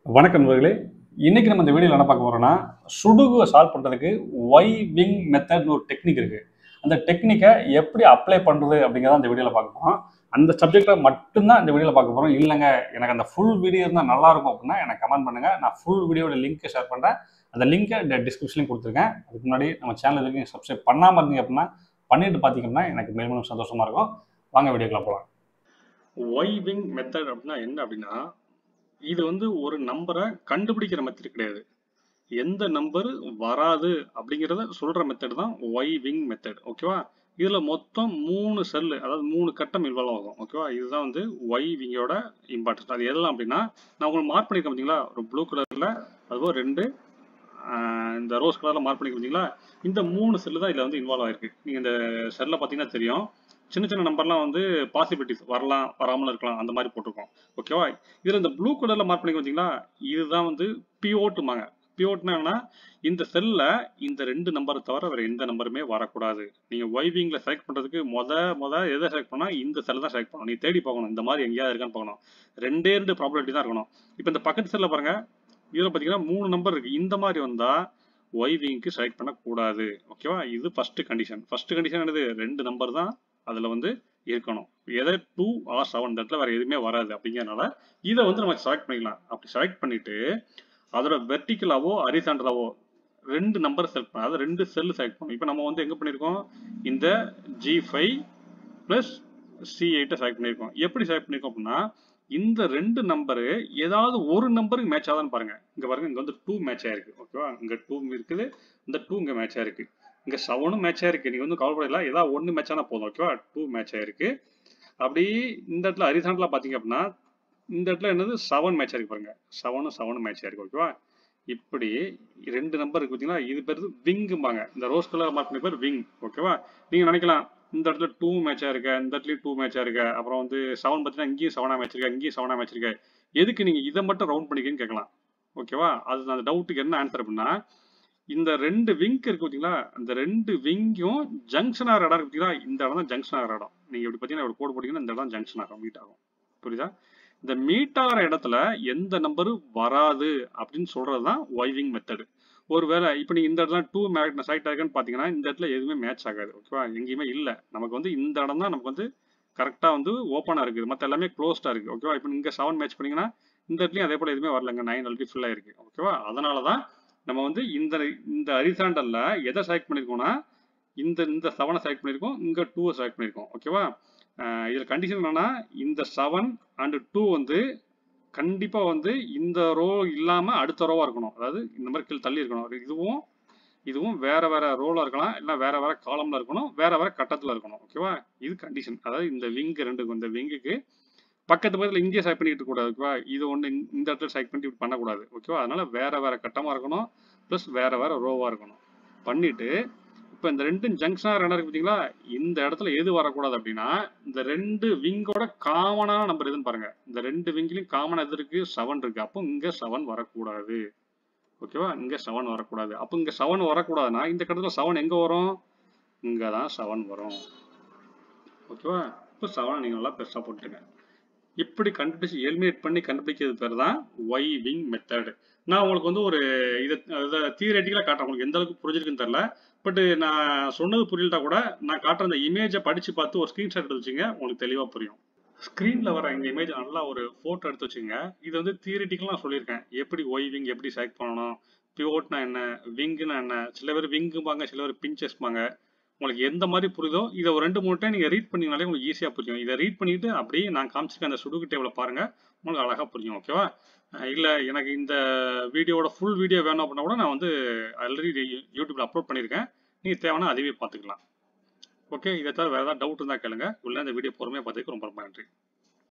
வணக்கம் நண்பர்களே. இன்னைக்கு நம்ம இந்த வீடியோல என்ன பார்க்க போறோம்னா, சுடுகுவ சால்வ் பண்றதுக்கு ஒய் விங் மெத்தட்னு ஒரு டெக்னிக் இருக்கு. அந்த டெக்னிக்க எப்படி அப்ளை பண்றது அப்படிங்கிறத இந்த வீடியோல பார்க்க போறோம். அந்த சப்ஜெக்ட்ட மட்டும் தான் இந்த வீடியோல பார்க்க போறோம். இல்லங்க எனக்கு அந்த ஃபுல் வீடியோ இருந்தா நல்லா இருக்கும் அப்படின்னா எனக்கு கமெண்ட் பண்ணுங்க. நான் ஃபுல் வீடியோட லிங்க் ஷேர் பண்றேன். அந்த லிங்க்க டிஸ்கிரிப்ஷன்லயும் கொடுத்துருக்கேன். அதுக்கு முன்னாடி நம்ம சேனல் இதுவரைக்கும் சப்ஸ்கிரைப் பண்ணாம இருந்தீங்க அப்படின்னா பண்ணிட்டு பார்த்தீங்கன்னா எனக்கு மேலும் சந்தோஷமா இருக்கும். வாங்க வீடியோக்குள்ள போலாம். ஒய் விங் மெத்தட் அப்படின்னா என்ன அப்படின்னா, இது ஒரு நம்பரை கண்டுபிடிக்கிற மெத்தட் கிடையாது. எந்த நம்பர் வராது அப்படிங்கிறத சொல்ற மெத்தட் தான் ஒய் விங் மெத்தட். ஓகேவா? இதுல மொத்தம் 3 செல், அதாவது 3 கட்டம் இன்வால்வ் ஆகும். ஓகேவா? இதுதான் ஒய் விங்கோட இம்பார்ட்டன்ஸ். அது எதெல்லாம் அப்படின்னா, நான் உங்களுக்கு மார்க் பண்ணிருக்கேன் பார்த்தீங்களா, ஒரு ப்ளூ கலர்ல, அதுவும் 2 இந்த ரோஸ் கலர்ல மார்க் பண்ணிருக்கேன் பார்த்தீங்களா, இந்த 3 செல்லு தான் இதுல இன்வால்வ் ஆயிருக்கு. நீங்க இந்த செல்ல பார்த்தீங்கன்னா தெரியும். சின்ன சின்ன நம்பர்லாம் பாசிபிலிட்டிஸ் வரலாம், வராமலும் இருக்கலாம், அந்த மாதிரி போட்டிருக்கோம். ஓகேவா? இதுல இந்த ப்ளூ கலர்ல மார்க் பண்ணி பார்த்தீங்களா, இதுதான் பிவோட்டுமாங்க. பிவோட்னா என்னன்னா, இந்த செல்ல இந்த 2 நம்பரை தவிர வேற எந்த நம்பருமே வரக்கூடாது. நீங்க ஒய் விங்ல செலக்ட் பண்றதுக்கு முத எதை செலக்ட் பண்ணா, இந்த செல்ல தான் செலக்ட் பண்ணணும். நீ தேடி பார்க்கணும், இந்த மாதிரி எங்கேயாவது இருக்கான்னு பார்க்கணும். 2 ப்ராபபிலிட்டி தான் இருக்கணும். இப்போ இந்த பக்கத்து செல்ல பாருங்க, இதுல பாத்தீங்கன்னா 3 நம்பர் இருக்கு. இந்த மாதிரி வந்தா ஒய் விங்க்கு செலக்ட் பண்ணக்கூடாது. ஓகேவா? இது ஃபர்ஸ்ட் கண்டிஷன். ஃபர்ஸ்ட் கண்டிஷன் என்னது? 2 நம்பர் தான் அதுல இருக்கணும். எதர் 2 ஆர் 7, இந்த இடத்துல வேற எதுவுமே வராது. அப்படிங்கிறதுனால இதை நம்ம செலக்ட் பண்ணிக்கலாம். அப்படி செலக்ட் பண்ணிட்டு அதோட வெர்டிகலாவோ ஹரிசாண்டலாவோ 2 நம்பர் செலக்ட் பண்ண, அதாவது 2 செல் செலக்ட் பண்ணணும். இப்போ நம்ம எங்க பண்ணிருக்கோம், இந்த G5 பிளஸ் C8 செலக்ட் பண்ணிருக்கோம். எப்படி செலக்ட் பண்ணிருக்கோம் அப்படின்னா, இந்த 2 நம்பரு ஏதாவது ஒரு நம்பருக்கு மேட்ச் ஆகுதான்னு பாருங்க. இங்க பாருங்க, இங்க 2 மேட்ச் ஆயிருக்கு. ஓகேவா? இங்க 2 இருக்குது, இந்த 2 இங்க மேட்ச் ஆயிருக்கு, இங்க 7 மேட்ச் ஆயிருக்கு. நீங்க கவலைப்படல, ஏதாவது ஒன்னு மேட்ச் ஆனா போதும். ஓகேவா? 2 மேட்ச் ஆயிருக்கு. அப்படி இந்த இடத்துல ஹரிசாண்டலா பாத்தீங்க அப்படின்னா, இந்த இடத்துல என்னது 7 மேட்ச் ஆயிருக்கு பாருங்க. 7 மேட்ச் ஆயிருக்கு. ஓகேவா? இப்படி 2 நம்பர் இருக்கு பாத்தீங்களா, இது பேரு விங்கும்பாங்க. இந்த ரோஸ் கலர் மார்க் பண்ண பேர் விங். ஓகேவா? நீங்க நினைக்கலாம், இந்த இடத்துல 2 மேட்ச் ஆயிருக்க, இந்த இடத்துலயும் 2 மேட்ச் ஆயிருக்க, அப்புறம் 7 பாத்தீங்கன்னா இங்கேயும் 7 மேட்ச் இருக்கா, இங்கேயும் 7 மேட்ச் இருக்கா, எதுக்கு நீங்க இதை மட்டும் ரவுண்ட் பண்ணிக்கன்னு கேட்கலாம். ஓகேவா? அது அந்த டவுட்டுக்கு என்ன ஆன்சர் அப்படின்னா, இந்த 2 விங்க் இருக்கு பாத்தீங்களா, அந்த 2 விங்கும் ஜங்ஷன் ஆகிற இடம் இருக்கு பாத்தீங்களா, இந்த இடம் தான் ஜங்ஷன் ஆகிற இடம். நீங்க இப்படி பாத்தீங்கன்னா ஒரு கோடு போட்டீங்கன்னா இந்த இடம் ஜங்ஷன் ஆகும், மீட் ஆகும். புரியுதா? இந்த மீட் ஆகிற இடத்துல எந்த நம்பரும் வராது அப்படின்னு சொல்றதுதான் ஒய் விங் மெத்தட். ஒருவேளை இப்ப நீங்க இந்த இடத்துல 2 மேக்னஸ் செலக்ட் ஆயிருக்குன்னு பாத்தீங்கன்னா, இந்த இடத்துல எதுவுமே மேட்ச் ஆகாது. ஓகேவா? எங்கேயுமே இல்ல. நமக்கு இந்த இடம் தான் நமக்கு கரெக்டா ஓப்பனா இருக்குது, மத்த எல்லாமே க்ளோஸ்டா இருக்கு. ஓகேவா? இப்ப நீங்க 7 மேட்ச் பண்ணீங்கன்னா, இந்த இடத்துலயும் அதே போல எதுவுமே வரலங்க, 9 ஆல்ரெடி ஃபுல் ஆயிருக்கு. ஓகேவா? அதனாலதான் நம்ம இந்த இந்த ஹரிசாண்டல்ல எதை செலக்ட் பண்ணிருக்கோம்னா, இந்த இந்த 7 செலக்ட் பண்ணிருக்கோம், இங்க 2 செலக்ட் பண்ணிருக்கோம். ஓகேவா? இதுல கண்டிஷன் என்னன்னா, இந்த 7 அண்ட் 2 கண்டிப்பா இந்த ரோ இல்லாம அடுத்த ரோவா இருக்கணும். அதாவது இந்த மாதிரி கீழே தள்ளி இருக்கணும். இதுவும் இதுவும் வேற வேற ரோல இருக்கலாம், இல்ல வேற வேற காலம்ல இருக்கணும், வேற வேற கட்டத்துல இருக்கணும். ஓகேவா? இது கண்டிஷன். அதாவது இந்த விங் 2க்கு, இந்த விங்குக்கு பக்கத்து பக்கத்துல இங்கே செலக்ட் பண்ணிட்டு கூடாது. ஓகேவா? இது இந்த இடத்துல செலக்ட் பண்ணிட்டு இப்படி பண்ணக்கூடாது. ஓகேவா? அதனால வேற வேற கட்டமா இருக்கணும், பிளஸ் வேற வேற ரோவா இருக்கணும். பண்ணிட்டு இப்ப இந்த 2 ஜங்ஷனா இடம் இருக்கு பாத்தீங்களா, இந்த இடத்துல எது வரக்கூடாது அப்படின்னா, இந்த 2 விங்கோட காமனான நம்பர் எதுன்னு பாருங்க. இந்த 2 விங்லயும் காமனா எது இருக்கு? 7 இருக்கு. அப்போ இங்க 7 வரக்கூடாது. ஓகேவா? இங்க 7 வரக்கூடாது. அப்ப இங்க 7 வரக்கூடாதுன்னா இந்த இடத்துல 7 எங்க வரும்? இங்கதான் 7 வரும். ஓகேவா? இப்போ 7 நீங்க நல்லா பெருசா போட்டுங்க. இப்படி கண்டுபிடிச்சு எலிமினேட் பண்ணி கண்டுபிடிக்கிறது பேர் தான் ஒய் விங் மெத்தட். நான் உங்களுக்கு ஒரு இதை தியரட்டிக்கலா காட்டுறேன். உங்களுக்கு எந்த அளவுக்கு புரிஞ்சிருக்குன்னு தெரியல. பட் நான் சொன்னது புரியலட்டா கூட நான் காட்டுற அந்த இமேஜை படிச்சு பார்த்து ஒரு ஸ்கிரீன்ஷாட் எடுத்து வச்சுங்க, உங்களுக்கு தெளிவா புரியும். ஸ்கிரீன்ல வர இந்த இமேஜ் நல்லா ஒரு போட்டோ எடுத்து வச்சுங்க. இது தியரட்டிக்கலா நான் சொல்லியிருக்கேன். எப்படி ஒய் விங் எப்படி செலக்ட் பண்ணணும், பிவோட்னா என்ன, விங்னா என்ன, சில பேர் விங்கும்பாங்க, சில பேர் பிஞ்சஸ்பாங்க. உங்களுக்கு எந்த மாதிரி புரியுதோ இதை ஒரு 2-3 டைம் நீங்க ரீட் பண்ணீங்கனாலே உங்களுக்கு ஈஸியா புரியும். இதை ரீட் பண்ணிட்டு அப்படியே நான் காமிச்சிருக்க அந்த சுடுகு டேபிள பாருங்க, உங்களுக்கு அழகா புரியும். ஓகேவா? இல்ல எனக்கு இந்த வீடியோட ஃபுல் வீடியோ வேணும் அப்படின்னா கூட நான் ஆல்ரெடி யூடியூப்ல அப்லோட் பண்ணியிருக்கேன். நீங்க தேவைன்னா அதுவே பார்த்துக்கலாம். ஓகே, இதை தவிர வேற ஏதாவது டவுட் இருந்தா கேளுங்க. உள்ள இந்த வீடியோ பொறுமையா பார்த்ததுக்கு ரொம்ப ரொம்ப நன்றி.